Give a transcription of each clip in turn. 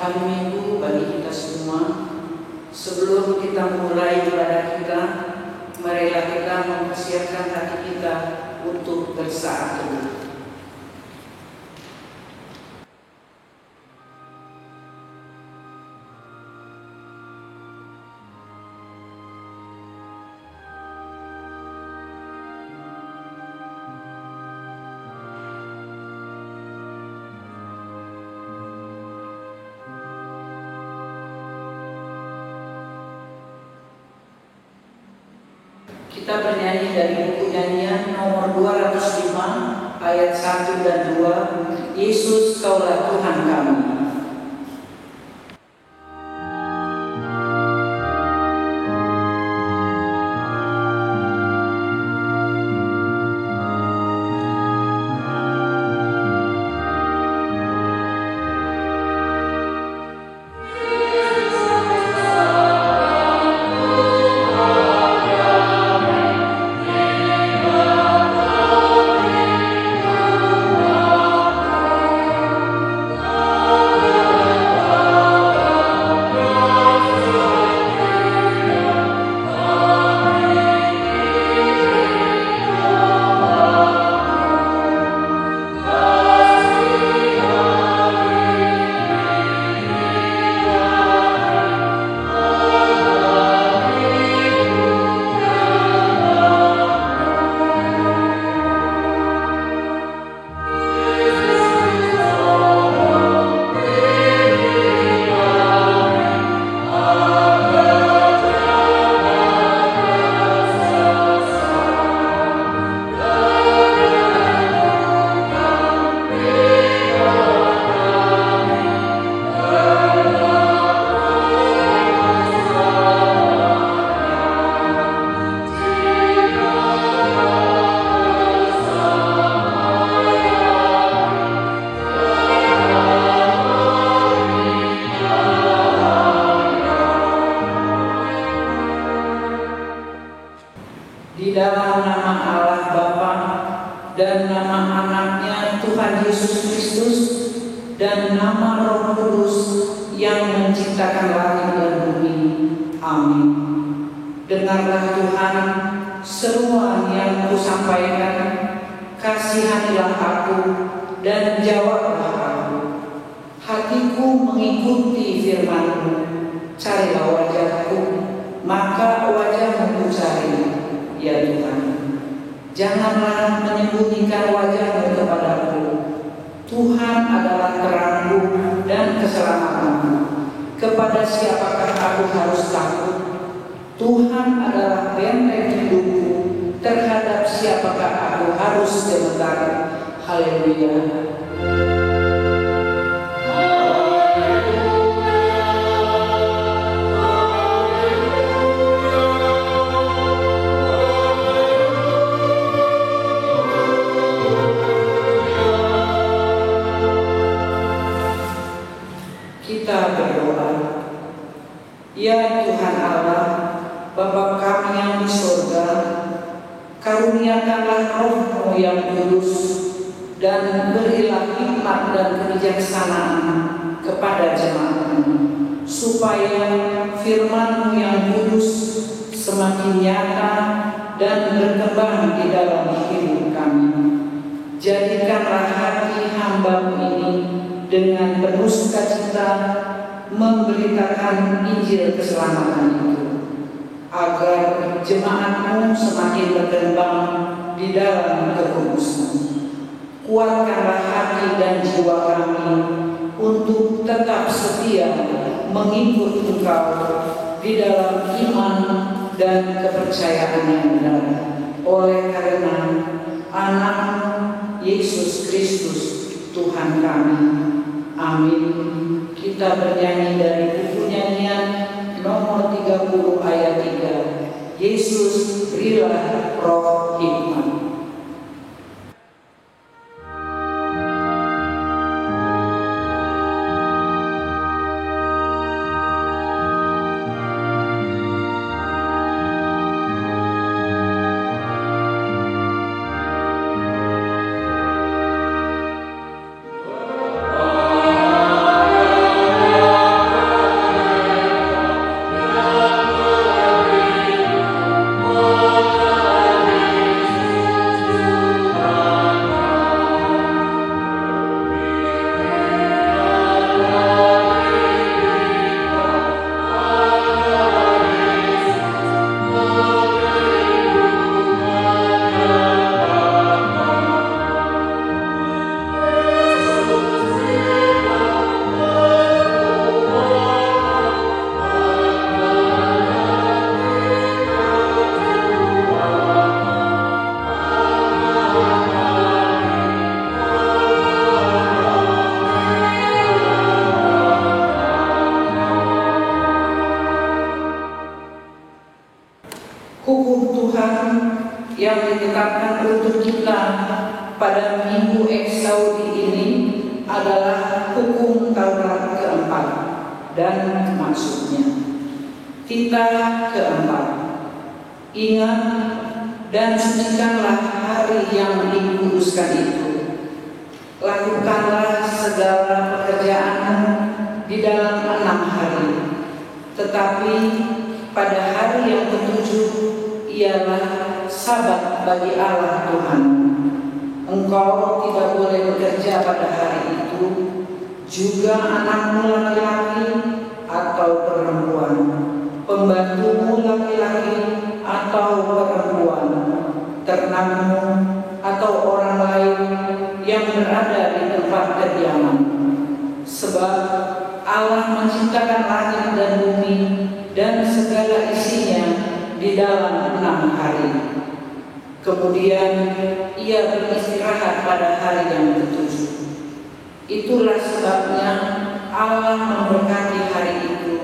hari Minggu bagi kita semua. Sebelum kita mulai ibadah kita, marilah kita mempersiapkan hati kita untuk bersaat teduh. Kita bernyanyi dari buku nyanyian nomor 205 ayat 1 dan 2, Yesus Kaulah Tuhan kami. Di dalam nama Allah Bapa dan nama anaknya Tuhan Yesus Kristus dan nama Roh Kudus yang menciptakan langit dan bumi. Amin. Dengarlah Tuhan seruan yang kusampaikan, kasihanilah aku dan jawablah aku. Hatiku mengikuti firman-Mu, carilah wajah-Ku, maka wajah-Mu ku cari. Ya Tuhan, janganlah menyembunyikan wajah-Mu kepadaku. Tuhan adalah terangku dan keselamatanku. Kepada siapakah aku harus takut? Tuhan adalah benteng hidupku. Terhadap siapakah aku harus gemetar? Haleluya. Kita berdoa. Ya Tuhan Allah, Bapa kami yang di surga, karuniakanlah Roh-Mu yang kudus dan berilah hikmat dan kebijaksanaan kepada jemaat-Mu, supaya firman-Mu yang kudus semakin nyata dan berkembang di dalam hidup kami. Jadikanlah hati hamba-Mu ini dengan penuh sukacita memberitakan Injil keselamatan itu, agar jemaat-Mu semakin berkembang di dalam kekudusan. Kuatkanlah hati dan jiwa kami untuk tetap setia mengikut Engkau di dalam iman dan kepercayaan yang benar, oleh karena Anak Yesus Kristus Tuhan kami. Amin. Kita bernyanyi dari buku nyanyian nomor 30 ayat 3. Yesus berilah roh hikmat. tetapkan untuk kita pada Minggu Eksaudi ini adalah hukum Taurat keempat dan maksudnya. Titah keempat, ingat dan sucikanlah hari yang dikuduskan itu. Lakukanlah segala pekerjaanmu di dalam 6 hari, tetapi pada hari yang ketujuh ialah Sabat bagi Allah Tuhan. Engkau tidak boleh bekerja pada hari itu, juga anakmu laki-laki atau perempuan, pembantumu laki-laki atau perempuan, ternakmu atau orang lain yang berada di tempat kediaman. Sebab Allah menciptakan langit dan bumi dan segala isinya di dalam 6 hari. Kemudian ia beristirahat pada hari yang ketujuh. Itulah sebabnya Allah memberkati hari itu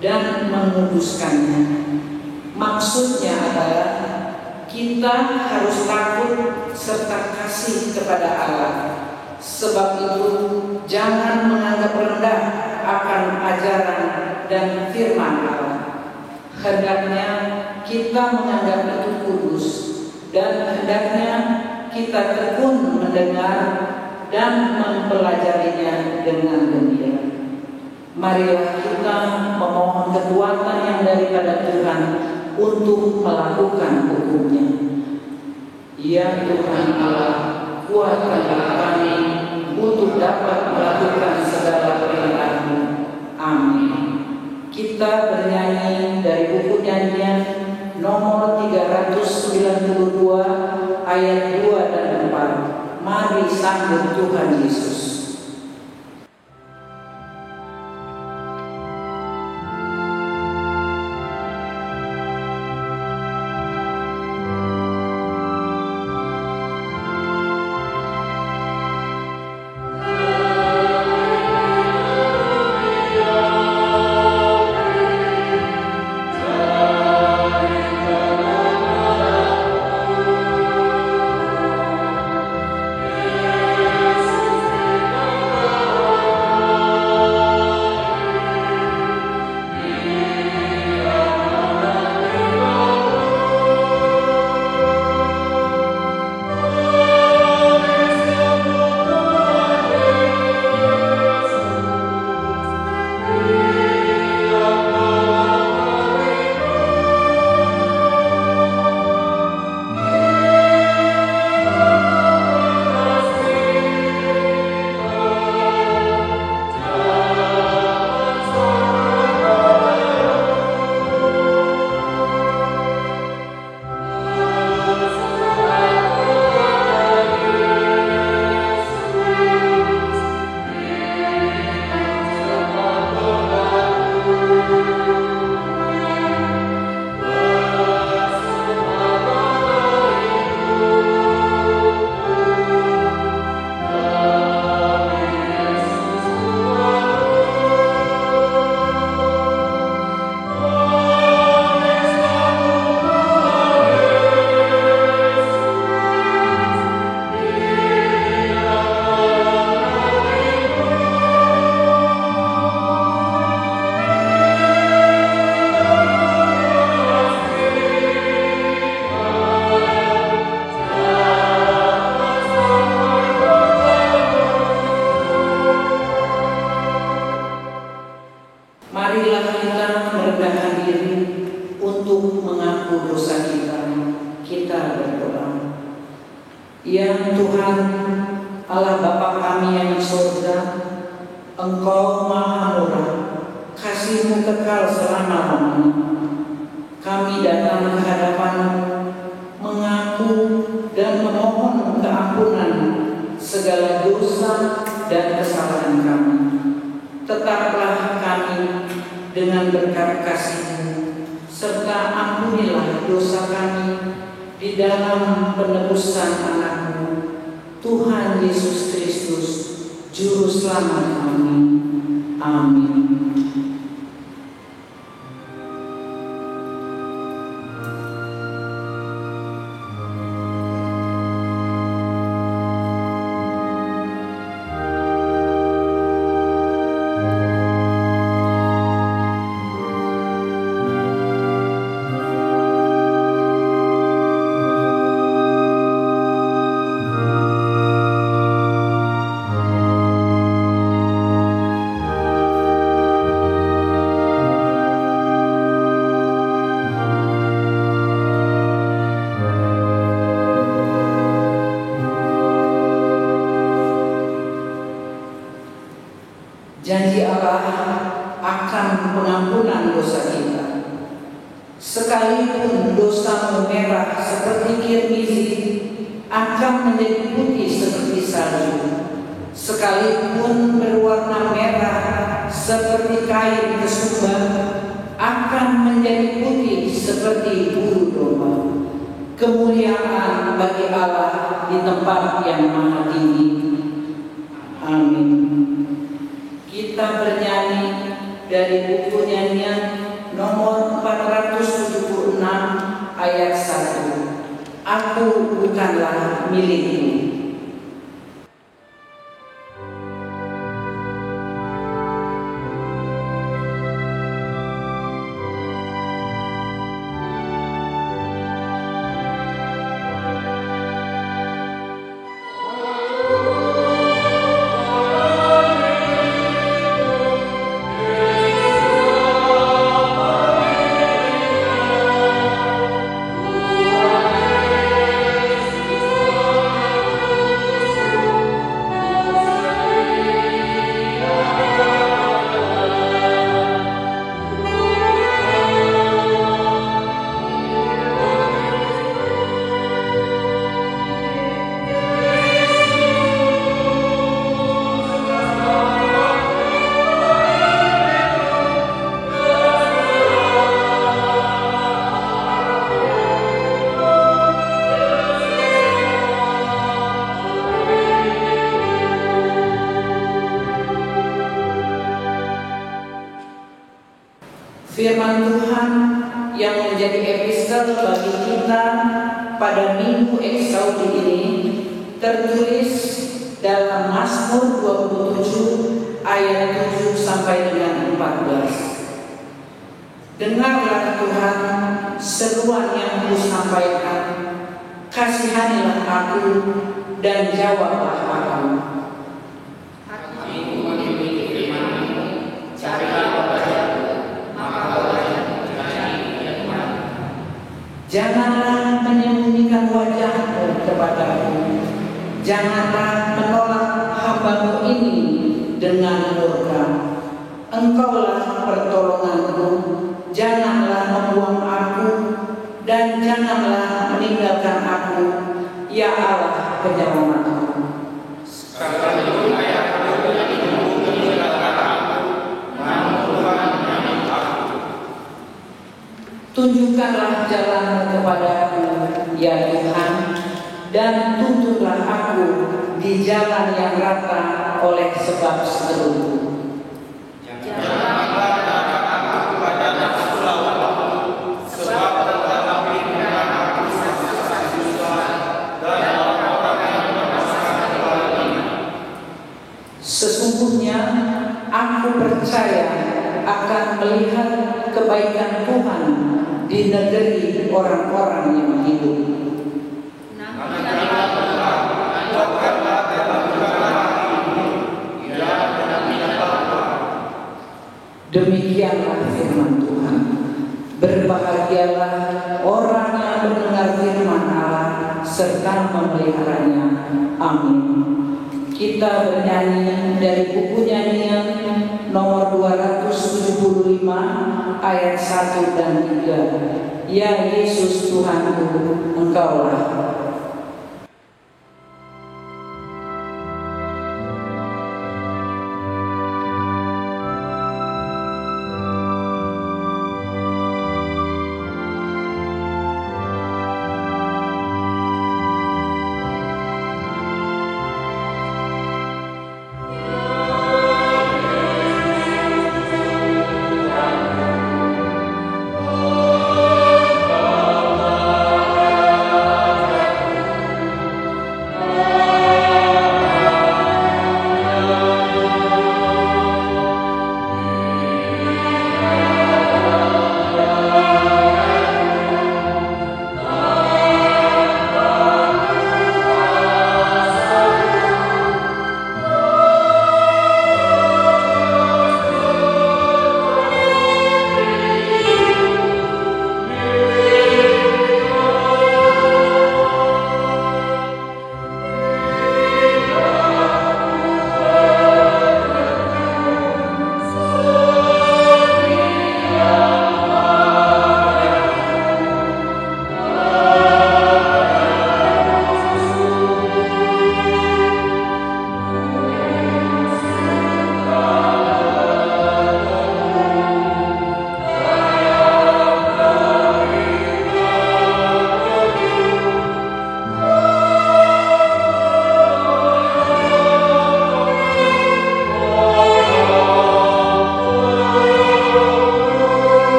dan menguduskannya. Maksudnya adalah kita harus takut serta kasih kepada Allah. Sebab itu jangan menganggap rendah akan ajaran dan firman Allah. Hendaknya kita menganggap itu kudus, dan hendaknya kita tekun mendengar dan mempelajarinya dengan gembira. Marilah kita memohon kekuatan yang daripada Tuhan untuk melakukan hukum-Nya. Ya Tuhan Allah, kuatkanlah kami untuk dapat melakukan segala perintah-Mu. Amin. Kita bernyanyi dari buku nyanyian nomor 392 ayat 2 dan 4. Mari sambut Tuhan Yesus. Ya Tuhan, Allah Bapa kami yang di surga, Engkau Maha Murah, kasih-Mu kekal selama-lamanya. Kami datang ke hadapan-Mu, mengaku dan memohon keampunan segala dosa dan kesalahan kami. Tetaplah kami dengan berkat kasih-Mu, serta ampunilah dosa kami di dalam penebusan Anak-Mu, Tuhan Yesus Kristus, Juru Selamat kami. Amin. Janji Allah akan pengampunan dosa kita. Sekalipun dosamu merah seperti kirmizi, akan menjadi putih seperti salju. Sekalipun berwarna merah seperti kain kesumba, akan menjadi putih seperti bulu domba. Kemuliaan bagi Allah di tempat yang maha tinggi. Amin. Kita bernyanyi dari buku nyanyian nomor 476 ayat 1. Aku bukanlah milikmu. Firman Tuhan yang menjadi epistel bagi kita pada Minggu Eksaudi ini tertulis dalam Mazmur 27 ayat 7 sampai dengan 14. Dengarlah Tuhan seruan yang kusampaikan, kasihanilah aku dan jawablah aku. Janganlah menyembunyikan wajahmu kepadaku, janganlah menolak hamba-Mu ini dengan murka. Engkaulah pertolonganku, janganlah membuang aku, dan janganlah meninggalkan aku, ya Allah penyelamatku. Sekalipun ayahku dan ibuku meninggalkan aku, namun Tuhan menyambut aku. Tunjukkanlah jalan kepadaku, ya Tuhan, dan tuntunlah aku di jalan yang rata oleh sebab seteru. Janganlah datang aku pada nafsu lawanku, sebab telah memberikan aku saksi Tuhan dan orang-orang yang memasang kepalanya. Sesungguhnya aku percaya akan melihat kebaikan Tuhan di negeri orang-orang yang hidup. Demikianlah firman Tuhan. Berbahagialah orang yang mendengar firman Allah serta memeliharanya. Amin. Kita bernyanyi dari buku nyanyian nomor 275 ayat 1 dan 3. Ya Yesus Tuhanku, Engkaulah.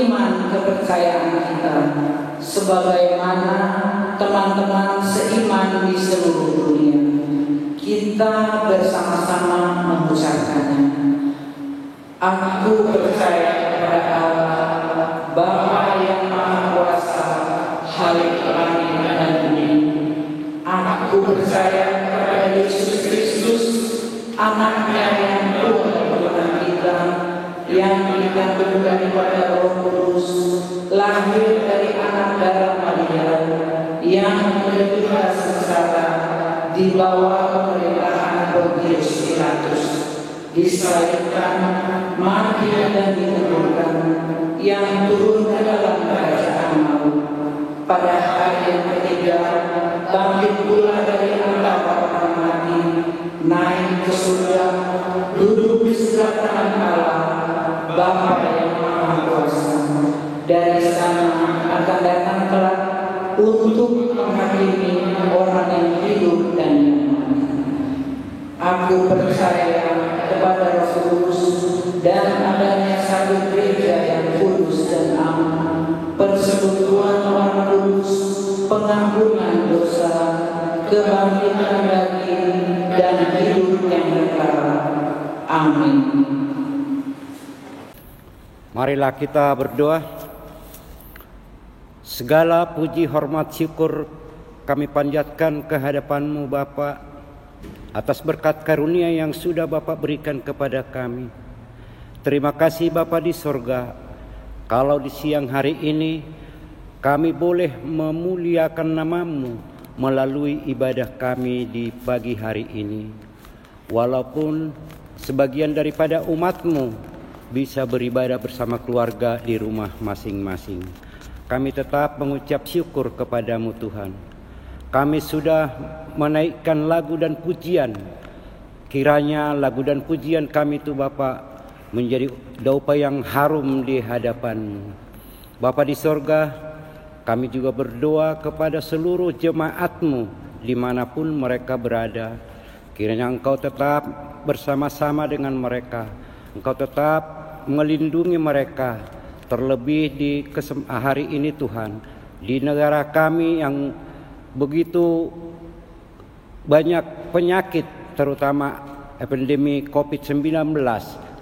iman kepercayaan kita, sebagaimana teman-teman seiman di seluruh dunia. Kita bersama-sama mengucapkannya. Aku percaya kepada Allah, Bapa yang Maha Kuasa, Khalik langit dan bumi. Aku percaya kepada Yesus Kristus, Anaknya yang Tuhan kita, yang dikandung daripada Roh Kudus, lahir dari anak darah Maria, yang menderita sengsara di bawah pemerintahan Pontius Pilatus, disalibkan, mati dan dikuburkan, yang turun ke dalam kerajaan maut. Pada hari yang ketiga, bangkit pula dari antara orang mati, naik ke surga, duduk di sebelah kanan Allah, Bapa yang Maha Kuasa. Dari sana akan datang kelak untuk menghakimi orang yang hidup dan yang mati. Aku percaya kepada Roh Kudus dan adanya satu gereja yang kudus dan aman, persekutuan orang kudus, pengampunan dosa, kebangkitan daging, dan hidup yang kekal. Amin. Marilah kita berdoa. Segala puji, hormat, syukur kami panjatkan ke hadapan-Mu Bapa atas berkat karunia yang sudah Bapa berikan kepada kami. Terima kasih Bapa di sorga, kalau di siang hari ini kami boleh memuliakan nama-Mu melalui ibadah kami di pagi hari ini. Walaupun sebagian daripada umat-Mu bisa beribadah bersama keluarga di rumah masing-masing, kami tetap mengucap syukur kepada-Mu Tuhan. Kami sudah menaikkan lagu dan pujian. Kiranya lagu dan pujian kami itu Bapa menjadi daupa yang harum di hadapan-Mu. Bapa di sorga, kami juga berdoa kepada seluruh jemaat-Mu dimanapun mereka berada. Kiranya Engkau tetap bersama-sama dengan mereka. Engkau tetap melindungi mereka. Terlebih di hari ini Tuhan, di negara kami yang begitu banyak penyakit, terutama epidemi COVID-19,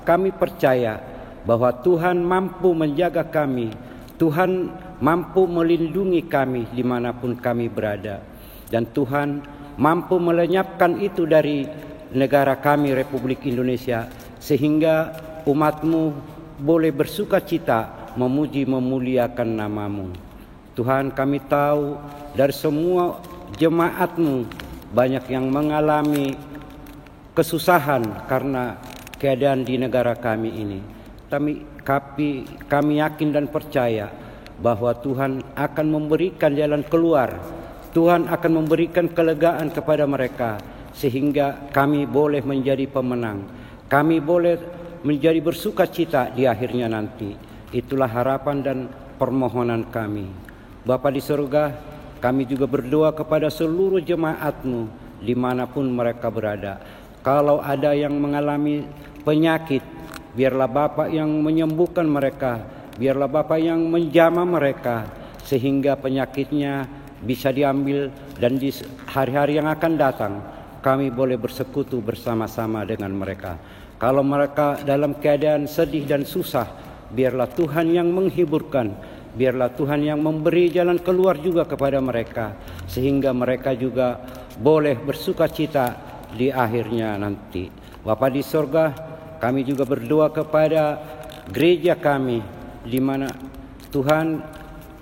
kami percaya bahwa Tuhan mampu menjaga kami, Tuhan mampu melindungi kami dimanapun kami berada, dan Tuhan mampu melenyapkan itu dari negara kami Republik Indonesia, sehingga umat-Mu boleh bersuka cita memuji memuliakan nama-Mu. Tuhan, kami tahu dari semua jemaat-Mu banyak yang mengalami kesusahan karena keadaan di negara kami ini. Kami yakin dan percaya bahwa Tuhan akan memberikan jalan keluar. Tuhan akan memberikan kelegaan kepada mereka sehingga kami boleh menjadi pemenang. Kami boleh menjadi bersuka cita di akhirnya nanti. Itulah harapan dan permohonan kami. Bapa di surga, kami juga berdoa kepada seluruh jemaat-Mu dimanapun mereka berada. Kalau ada yang mengalami penyakit, biarlah Bapa yang menyembuhkan mereka, biarlah Bapa yang menjamah mereka, sehingga penyakitnya bisa diambil, dan di hari-hari yang akan datang kami boleh bersekutu bersama-sama dengan mereka. Kalau mereka dalam keadaan sedih dan susah, biarlah Tuhan yang menghiburkan, biarlah Tuhan yang memberi jalan keluar juga kepada mereka, sehingga mereka juga boleh bersuka cita di akhirnya nanti. Bapa di sorga, kami juga berdoa kepada gereja kami, di mana Tuhan,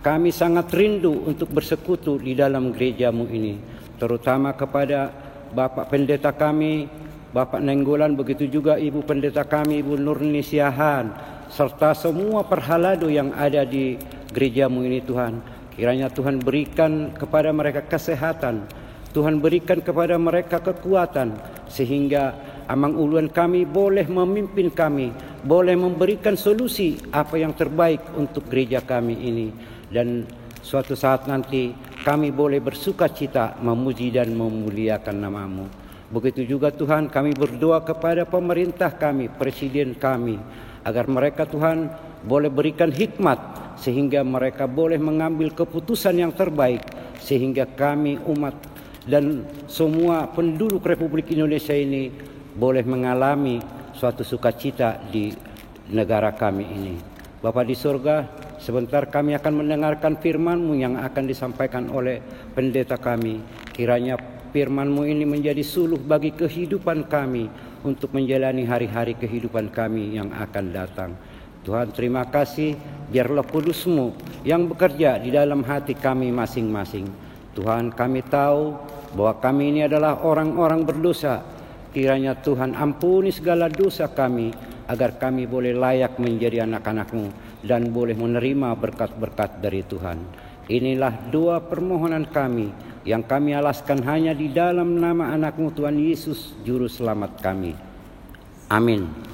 kami sangat rindu untuk bersekutu di dalam gereja-Mu ini, terutama kepada Bapak Pendeta kami, Bapak Nenggolan, begitu juga Ibu Pendeta kami, Ibu Nurni Siahan, serta semua perhalado yang ada di gereja-Mu ini Tuhan. Kiranya Tuhan berikan kepada mereka kesehatan, Tuhan berikan kepada mereka kekuatan, sehingga Amang Uluan kami boleh memimpin kami, boleh memberikan solusi apa yang terbaik untuk gereja kami ini. Dan suatu saat nanti kami boleh bersuka cita memuji dan memuliakan nama-Mu. Begitu juga Tuhan, kami berdoa kepada pemerintah kami, presiden kami, agar mereka Tuhan boleh berikan hikmat sehingga mereka boleh mengambil keputusan yang terbaik, sehingga kami umat dan semua penduduk Republik Indonesia ini boleh mengalami suatu sukacita di negara kami ini. Bapa di surga, sebentar kami akan mendengarkan firman-Mu yang akan disampaikan oleh pendeta kami. Kiranya firman-Mu ini menjadi suluh bagi kehidupan kami untuk menjalani hari-hari kehidupan kami yang akan datang. Tuhan, terima kasih, biarlah Kudus-Mu yang bekerja di dalam hati kami masing-masing. Tuhan, kami tahu bahwa kami ini adalah orang-orang berdosa. Kiranya Tuhan ampuni segala dosa kami, agar kami boleh layak menjadi anak-anak-Mu dan boleh menerima berkat-berkat dari Tuhan. Inilah doa permohonan kami yang kami alaskan hanya di dalam nama anak-Mu Tuhan Yesus, Juru Selamat kami. Amin.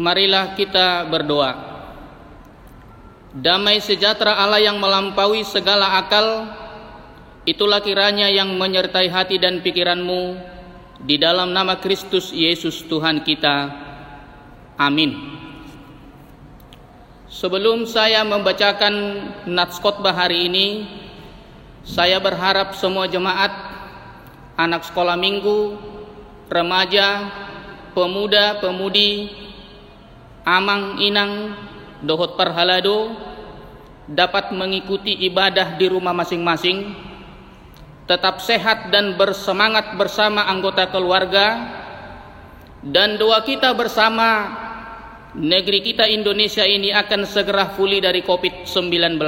Marilah kita berdoa. Damai sejahtera Allah yang melampaui segala akal, itulah kiranya yang menyertai hati dan pikiranmu, di dalam nama Kristus Yesus Tuhan kita. Amin. Sebelum saya membacakan nats khotbah hari ini, saya berharap semua jemaat, anak sekolah minggu, remaja, pemuda, pemudi, amang inang, dohot parhalado dapat mengikuti ibadah di rumah masing-masing, tetap sehat dan bersemangat bersama anggota keluarga, dan doa kita bersama negeri kita Indonesia ini akan segera pulih dari COVID-19.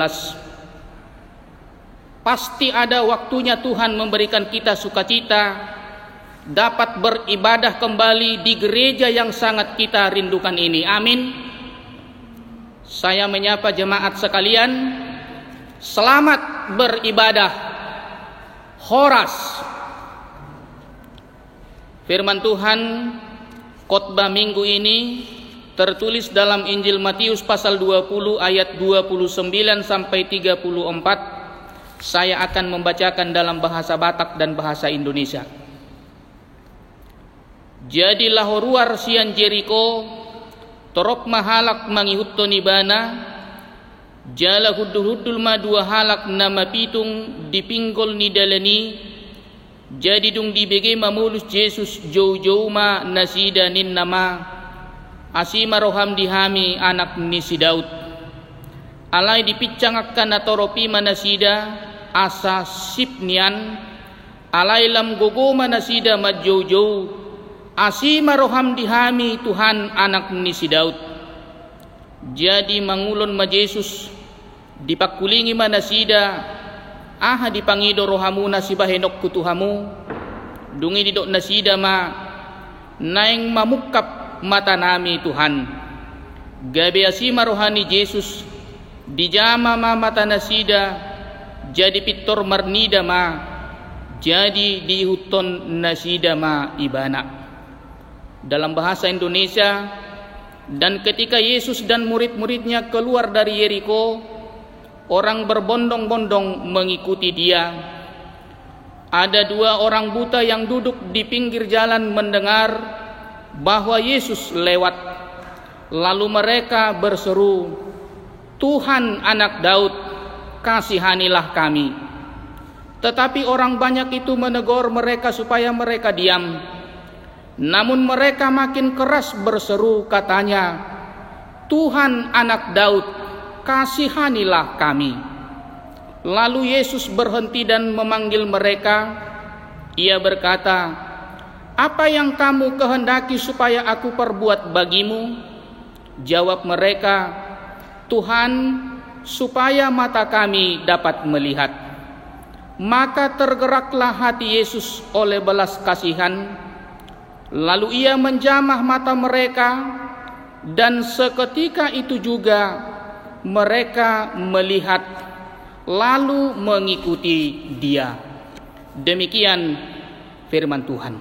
Pasti ada waktunya Tuhan memberikan kita sukacita, dapat beribadah kembali di gereja yang sangat kita rindukan ini. Amin. Saya menyapa jemaat sekalian, selamat beribadah. Horas. Firman Tuhan khotbah minggu ini tertulis dalam Injil Matius pasal 20 ayat 29 sampai 34. Saya akan membacakan dalam bahasa Batak dan bahasa Indonesia. Jadilah horuar sian Jericho, torop mahalak mangihut tonibana, jala hudul ma dua halak nama pitung dipinggol ni dalani, jadi dung dibege mamulus Yesus jauh-jauh ma nasida nin nama, asima roham dihami anak ni si Daud. Alai dipicangakkan atoropi manasida asa sipnian, alai lam gogo manasida majauh-jauh, asima roham dihami Tuhan anak ni si Daud. Jadi mangulon ma Yesus dipakulingi manasida, aha dipangido rohamuna si bahenok kutuhamu, dungi didok nasida ma naeng mamukap mata nami Tuhan. gabe asima rohani Yesus dijama mata nasida jadi pitor marnida ma jadi dihuton nasida ma ibana. Dalam bahasa Indonesia, dan ketika Yesus dan murid-muridnya keluar dari Yeriko, orang berbondong-bondong mengikuti dia. Ada 2 orang buta yang duduk di pinggir jalan mendengar bahwa Yesus lewat. Lalu mereka berseru, "Tuhan, Anak Daud, kasihanilah kami." Tetapi orang banyak itu menegur mereka supaya mereka diam. Namun mereka makin keras berseru, katanya, "Tuhan, Anak Daud, kasihanilah kami." Lalu Yesus berhenti dan memanggil mereka. Ia berkata, "Apa yang kamu kehendaki supaya aku perbuat bagimu?" Jawab mereka, "Tuhan, supaya mata kami dapat melihat." Maka tergeraklah hati Yesus oleh belas kasihan. Lalu ia menjamah mata mereka, dan seketika itu juga mereka melihat lalu mengikuti dia. Demikian firman Tuhan.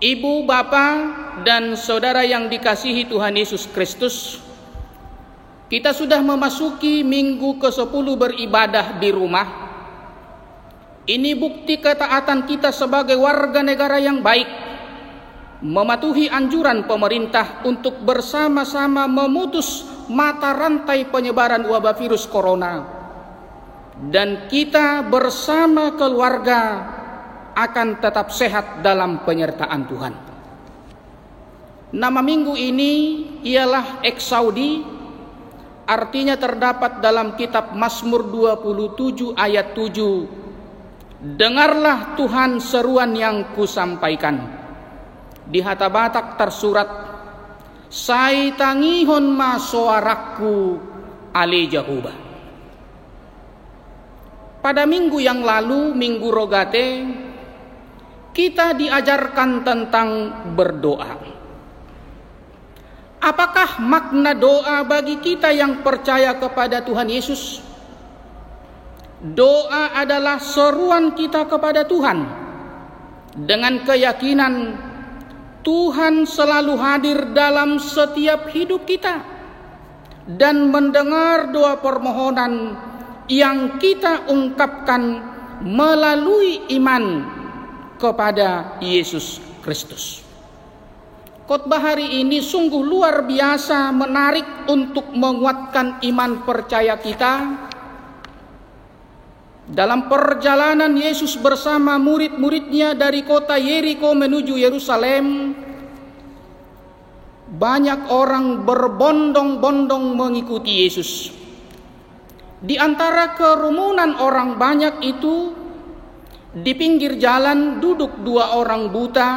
Ibu, bapak, dan saudara yang dikasihi Tuhan Yesus Kristus, kita sudah memasuki minggu ke-10 beribadah di rumah. Ini bukti ketaatan kita sebagai warga negara yang baik, mematuhi anjuran pemerintah untuk bersama-sama memutus mata rantai penyebaran wabah virus corona. Dan kita bersama keluarga akan tetap sehat dalam penyertaan Tuhan. Nama minggu ini ialah Eksaudi, artinya terdapat dalam kitab Mazmur 27 ayat 7. "Dengarlah Tuhan seruan yang kusampaikan." Di Hata Batak tersurat, "Sai tangihon ma soaraku ale Jehovah." Pada minggu yang lalu, Minggu Rogate, kita diajarkan tentang berdoa. Apakah makna doa bagi kita yang percaya kepada Tuhan Yesus? Doa adalah seruan kita kepada Tuhan dengan keyakinan Tuhan selalu hadir dalam setiap hidup kita dan mendengar doa permohonan yang kita ungkapkan melalui iman kepada Yesus Kristus. Khotbah hari ini sungguh luar biasa menarik untuk menguatkan iman percaya kita. Dalam perjalanan Yesus bersama murid-muridnya dari kota Yeriko menuju Yerusalem, banyak orang berbondong-bondong mengikuti Yesus. Di antara kerumunan orang banyak itu, di pinggir jalan duduk 2 orang buta.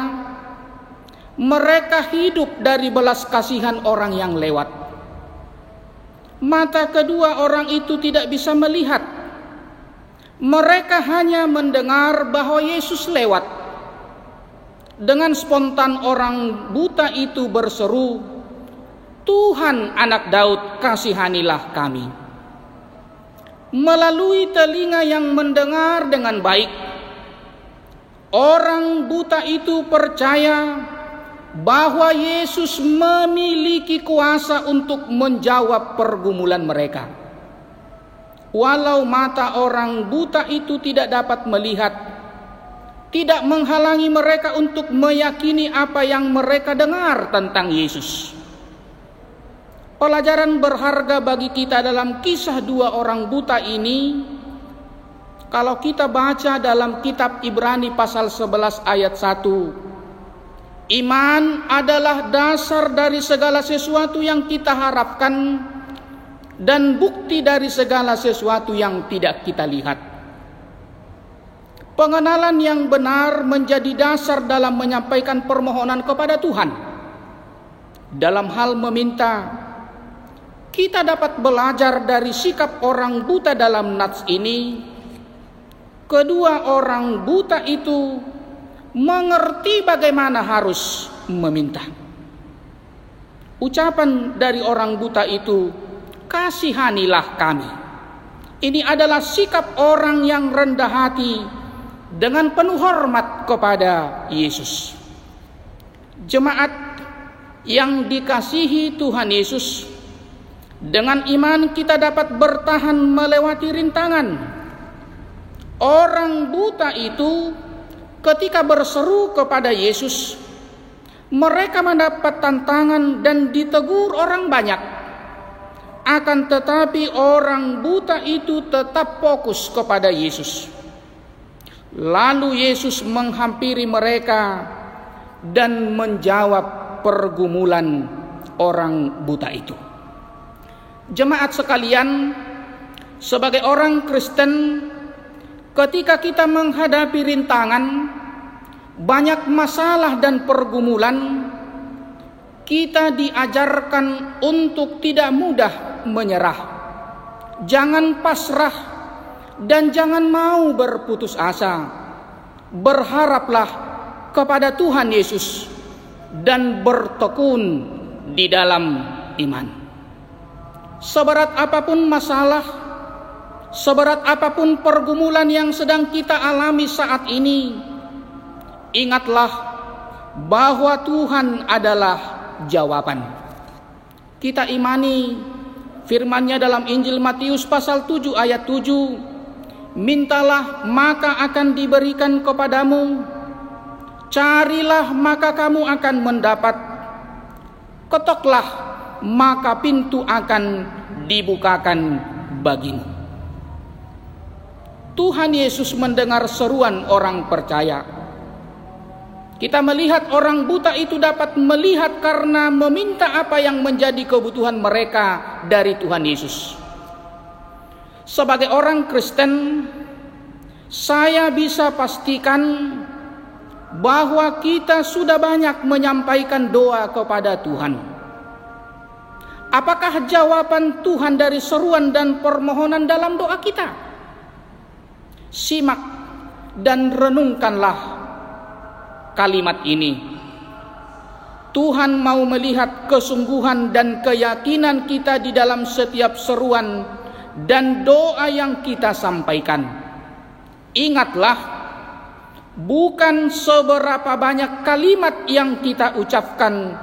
Mereka hidup dari belas kasihan orang yang lewat. Mata kedua orang itu tidak bisa melihat. Mereka hanya mendengar bahwa Yesus lewat. Dengan spontan orang buta itu berseru, "Tuhan, Anak Daud, kasihanilah kami." Melalui telinga yang mendengar dengan baik, orang buta itu percaya bahwa Yesus memiliki kuasa untuk menjawab pergumulan mereka. Walau mata orang buta itu tidak dapat melihat, tidak menghalangi mereka untuk meyakini apa yang mereka dengar tentang Yesus. Pelajaran berharga bagi kita dalam kisah 2 orang buta ini, kalau kita baca dalam kitab Ibrani pasal 11 ayat 1, iman adalah dasar dari segala sesuatu yang kita harapkan dan bukti dari segala sesuatu yang tidak kita lihat. Pengenalan yang benar menjadi dasar dalam menyampaikan permohonan kepada Tuhan. Dalam hal meminta, kita dapat belajar dari sikap orang buta dalam nats ini. Kedua orang buta itu mengerti bagaimana harus meminta. Ucapan dari orang buta itu, "Kasihanilah kami." Ini adalah sikap orang yang rendah hati dengan penuh hormat kepada Yesus. Jemaat yang dikasihi Tuhan Yesus, dengan iman kita dapat bertahan melewati rintangan. Orang buta itu ketika berseru kepada Yesus, mereka mendapat tantangan dan ditegur orang banyak. Akan tetapi orang buta itu tetap fokus kepada Yesus. Lalu Yesus menghampiri mereka dan menjawab pergumulan orang buta itu. Jemaat sekalian, sebagai orang Kristen, ketika kita menghadapi rintangan, banyak masalah dan pergumulan, kita diajarkan untuk tidak mudah menyerah. Jangan pasrah dan jangan mau berputus asa. Berharaplah kepada Tuhan Yesus dan bertekun di dalam iman. Seberat apapun masalah, seberat apapun pergumulan yang sedang kita alami saat ini, ingatlah bahwa Tuhan adalah jawaban. Kita imani firman-Nya dalam Injil Matius pasal 7 ayat 7. "Mintalah maka akan diberikan kepadamu, carilah maka kamu akan mendapat, ketoklah maka pintu akan dibukakan bagimu." Tuhan Yesus mendengar seruan orang percaya. Kita melihat orang buta itu dapat melihat karena meminta apa yang menjadi kebutuhan mereka dari Tuhan Yesus. Sebagai orang Kristen, saya bisa pastikan bahwa kita sudah banyak menyampaikan doa kepada Tuhan. Apakah jawaban Tuhan dari seruan dan permohonan dalam doa kita? Simak dan renungkanlah kalimat ini. Tuhan mau melihat kesungguhan dan keyakinan kita di dalam setiap seruan dan doa yang kita sampaikan. Ingatlah, bukan seberapa banyak kalimat yang kita ucapkan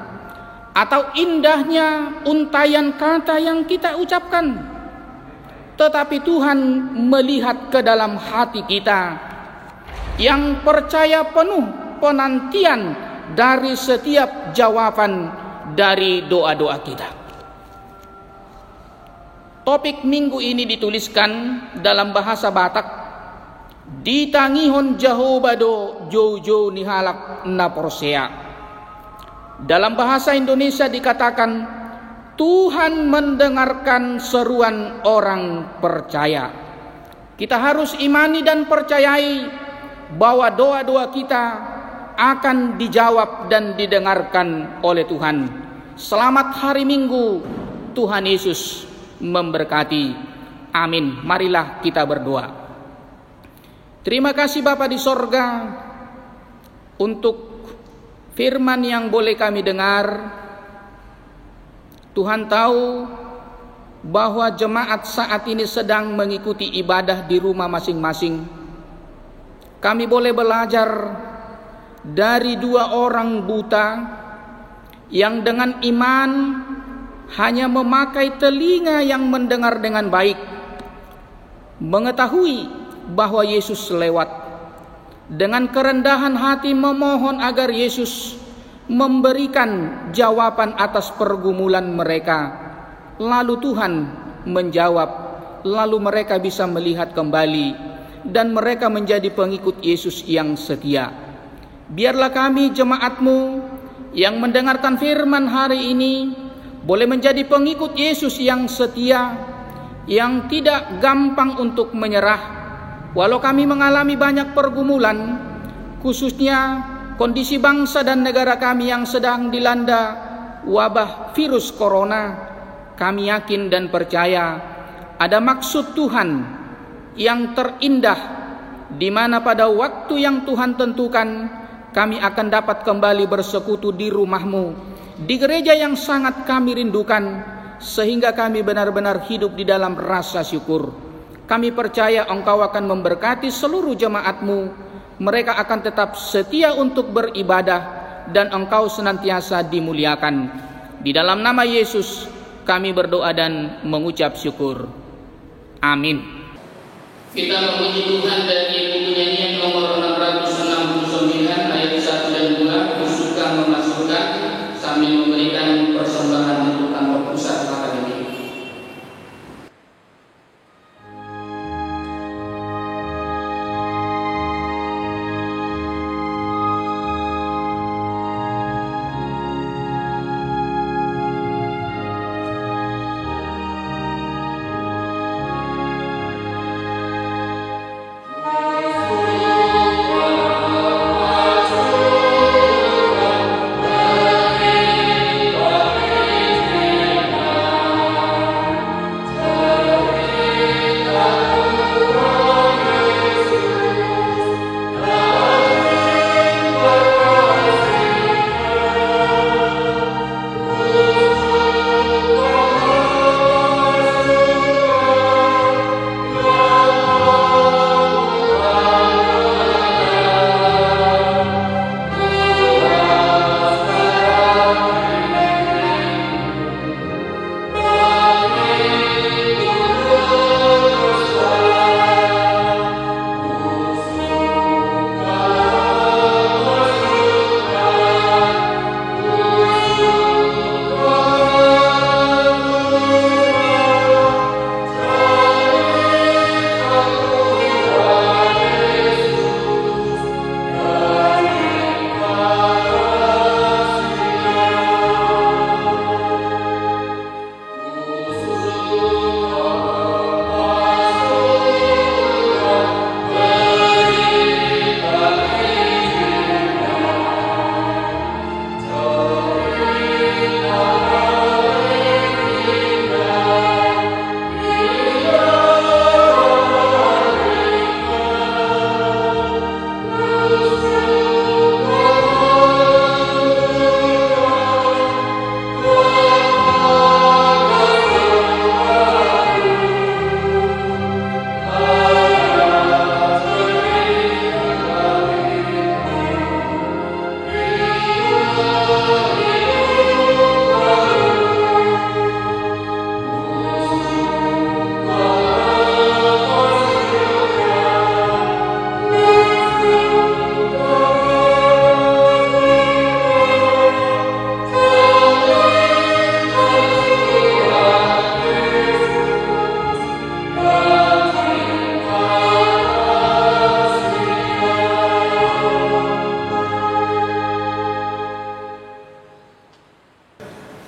atau indahnya untayan kata yang kita ucapkan, tetapi Tuhan melihat ke dalam hati kita yang percaya penuh penantian dari setiap jawaban dari doa-doa kita. Topik minggu ini dituliskan dalam bahasa Batak, "Ditangihon Jahobado Jojo Nihalak Naporsea." Dalam bahasa Indonesia dikatakan, Tuhan mendengarkan seruan orang percaya. Kita harus imani dan percayai bahwa doa-doa kita akan dijawab dan didengarkan oleh Tuhan. Selamat hari Minggu. Tuhan Yesus memberkati. Amin. Marilah kita berdoa. Terima kasih Bapa di sorga untuk firman yang boleh kami dengar. Tuhan tahu bahwa jemaat saat ini sedang mengikuti ibadah di rumah masing-masing. Kami boleh belajar dari dua orang buta yang dengan iman hanya memakai telinga yang mendengar dengan baik, mengetahui bahwa Yesus lewat, dengan kerendahan hati memohon agar Yesus memberikan jawaban atas pergumulan mereka. Lalu Tuhan menjawab, lalu mereka bisa melihat kembali dan mereka menjadi pengikut Yesus yang setia. Biarlah kami jemaat-Mu yang mendengarkan firman hari ini boleh menjadi pengikut Yesus yang setia, yang tidak gampang untuk menyerah. Walau kami mengalami banyak pergumulan, khususnya kondisi bangsa dan negara kami yang sedang dilanda wabah virus corona, kami yakin dan percaya ada maksud Tuhan yang terindah, di mana pada waktu yang Tuhan tentukan kami akan dapat kembali bersekutu di rumah-Mu, di gereja yang sangat kami rindukan, sehingga kami benar-benar hidup di dalam rasa syukur. Kami percaya Engkau akan memberkati seluruh jemaat-Mu. Mereka akan tetap setia untuk beribadah dan Engkau senantiasa dimuliakan. Di dalam nama Yesus kami berdoa dan mengucap syukur. Amin. Kita memuji Tuhan dari buku nyanyian nomor 669 ayat 1 dan 2, suka memasukkan sambil memberikan persembahan untuk kantor pusat akademi.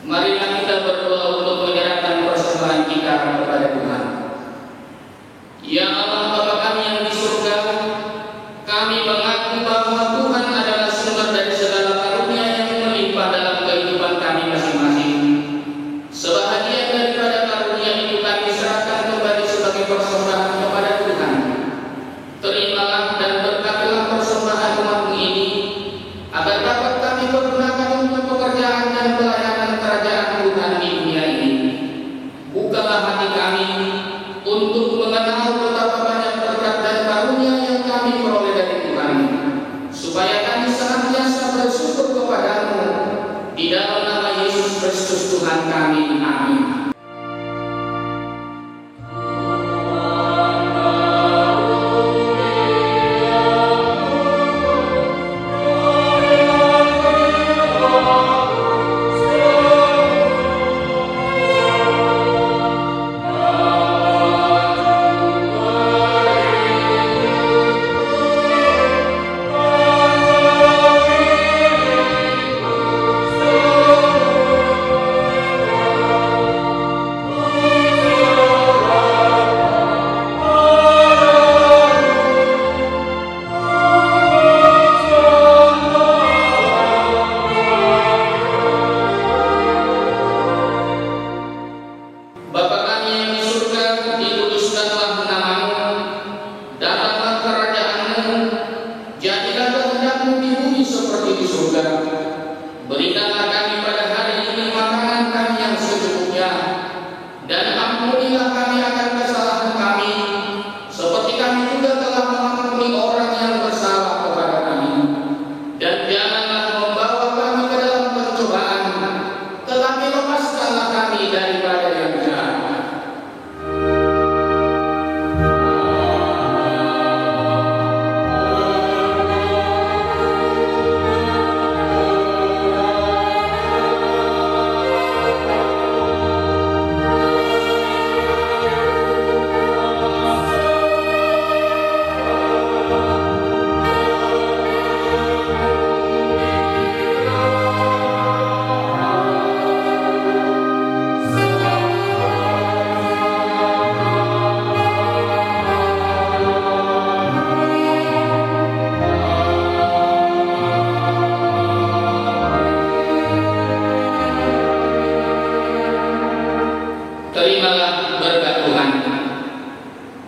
Marilah kita berdoa untuk menyerahkan persembahan kita kepada Tuhan. Ya Allah Bapa kami yang di surga, kami mengaku bahwa Tuhan adalah sumber dari segala karunia yang melimpah dalam kehidupan kami masing-masing. Sebahagian daripada karunia itu kami serahkan kembali sebagai persembahan kepada Tuhan. Terimalah dan berkatilah persembahan umat-Mu ini, agar dapat kami pergunakan untuk pekerjaan dan pelayanan kerajaan Tuhan di dunia ini. Bukalah hati kami untuk mengenal betapa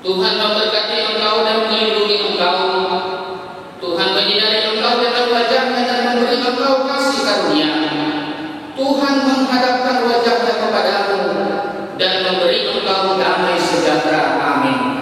Tuhan memberkati engkau dan melindungi engkau. Tuhan menyinari engkau dengan wajah-Nya dan memberi engkau kasih karunia. Tuhan menghadapkan wajah-Nya kepadamu dan memberi engkau damai sejahtera. Amin.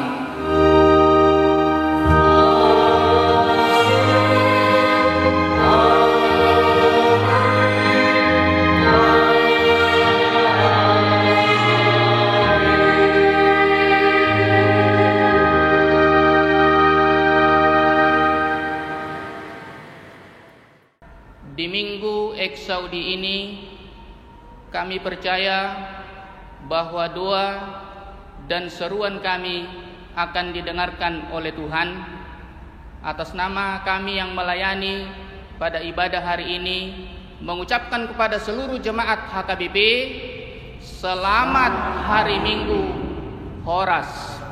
Di Minggu Eksaudi ini kami percaya bahwa doa dan seruan kami akan didengarkan oleh Tuhan. Atas nama kami yang melayani pada ibadah hari ini, mengucapkan kepada seluruh jemaat HKBP, selamat hari Minggu Horas.